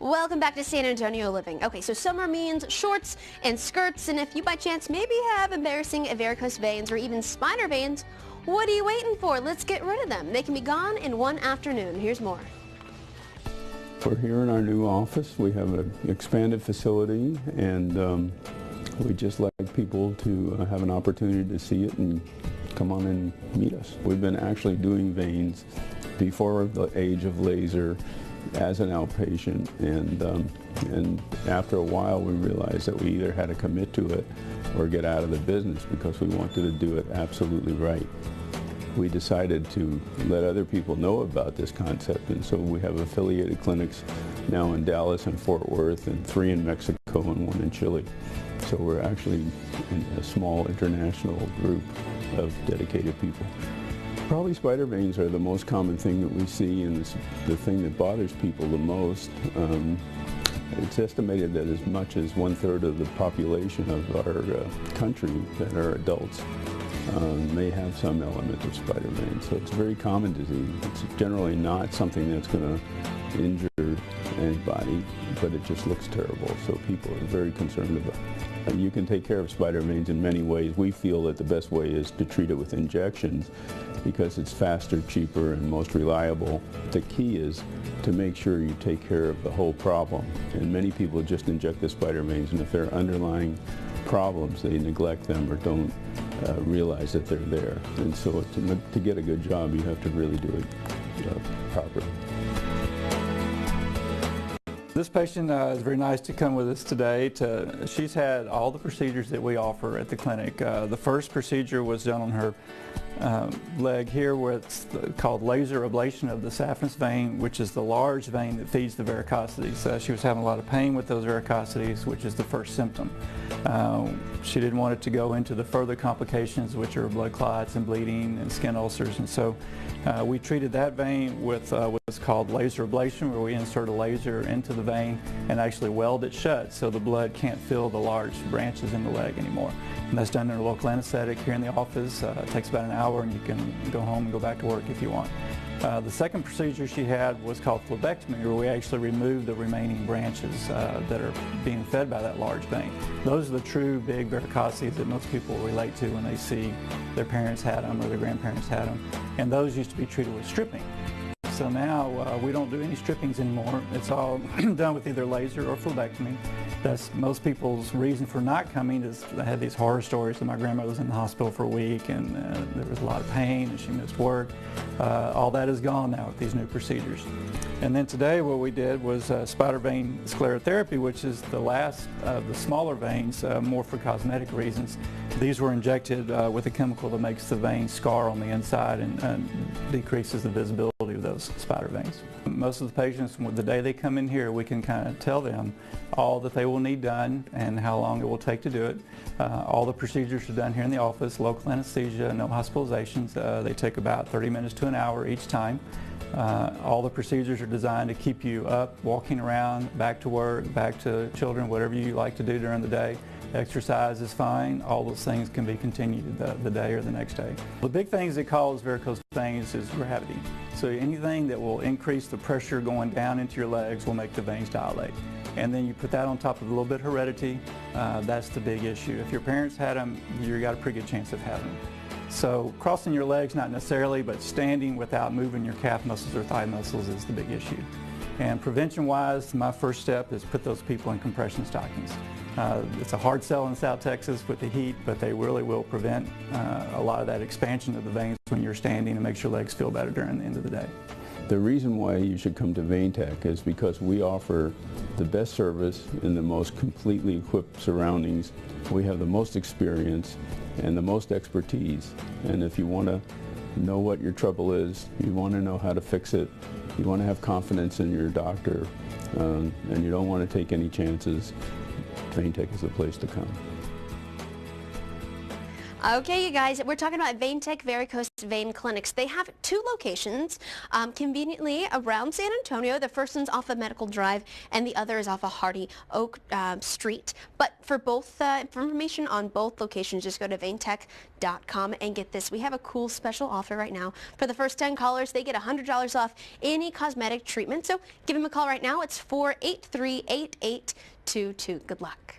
Welcome back to San Antonio Living. Okay, so summer means shorts and skirts, and if you by chance maybe have embarrassing varicose veins or even spider veins, what are you waiting for? Let's get rid of them. They can be gone in one afternoon. Here's more. We're here in our new office. We have an expanded facility, and we just like people to have an opportunity to see it and come on and meet us. We've been actually doing veins before the age of laser as an outpatient, and after a while we realized that we either had to commit to it or get out of the business because we wanted to do it absolutely right. We decided to let other people know about this concept, and so we have affiliated clinics now in Dallas and Fort Worth, and 3 in Mexico and 1 in Chile. So we're actually in a small international group of dedicated people. Probably spider veins are the most common thing that we see, and it's the thing that bothers people the most. It's estimated that as much as 1/3 of the population of our country that are adults may have some element of spider veins. So it's a very common disease. It's generally not something that's going to injure anybody, but it just looks terrible. So people are very concerned about it. And you can take care of spider veins in many ways. We feel that the best way is to treat it with injections because it's faster, cheaper, and most reliable. The key is to make sure you take care of the whole problem. And many people just inject the spider veins, and if there are underlying problems, they neglect them or don't realize that they're there. And so to get a good job, you have to really do it properly. This patient is very nice to come with us today. She's had all the procedures that we offer at the clinic. The first procedure was done on her leg here, where it's called laser ablation of the saphenous vein, which is the large vein that feeds the varicosities. She was having a lot of pain with those varicosities, which is the first symptom. She didn't want it to go into the further complications, which are blood clots and bleeding and skin ulcers, and so we treated that vein with what's called laser ablation, where we insert a laser into the vein and actually weld it shut so the blood can't fill the large branches in the leg anymore. And that's done in a local anesthetic here in the office. It takes about an hour, and you can go home and go back to work if you want. The second procedure she had was called phlebectomy, where we actually remove the remaining branches that are being fed by that large vein. Those are the true big varicosities that most people relate to when they see their parents had them or their grandparents had them. And those used to be treated with stripping. So now we don't do any strippings anymore. It's all done with either laser or phlebectomy. That's most people's reason for not coming. Is I had these horror stories that my grandmother was in the hospital for a week, and there was a lot of pain and she missed work. All that is gone now with these new procedures. And then today what we did was spider vein sclerotherapy, which is the last of the smaller veins, more for cosmetic reasons. These were injected with a chemical that makes the vein scar on the inside and decreases the visibility of those spider veins. Most of the patients, the day they come in here, we can kind of tell them all that they will need done and how long it will take to do it. All the procedures are done here in the office, local anesthesia, no hospitalizations. They take about 30 minutes to an hour each time. All the procedures are designed to keep you up, walking around, back to work, back to children, whatever you like to do during the day. Exercise is fine. All those things can be continued the day or the next day. The big things that cause varicose veins is gravity. So anything that will increase the pressure going down into your legs will make the veins dilate. And then you put that on top of a little bit of heredity. That's the big issue. If your parents had them, you've got a pretty good chance of having them. So crossing your legs, not necessarily, but standing without moving your calf muscles or thigh muscles is the big issue. And prevention-wise, my first step is put those people in compression stockings. It's a hard sell in South Texas with the heat, but they really will prevent a lot of that expansion of the veins when you're standing and makes your legs feel better during the end of the day. The reason why you should come to Veintec is because we offer the best service in the most completely equipped surroundings. We have the most experience and the most expertise. And if you want to know what your trouble is, you want to know how to fix it, you want to have confidence in your doctor, and you don't want to take any chances, Veintec is the place to come. Okay, you guys, we're talking about Veintec Varicose Vein Clinics. They have 2 locations conveniently around San Antonio. The first one's off of Medical Drive and the other is off of Hardy Oak Street. But for both for information on both locations, just go to veintec.com and get this. We have a cool special offer right now. For the first 10 callers, they get $100 off any cosmetic treatment. So give them a call right now. It's 483-8822. Good luck.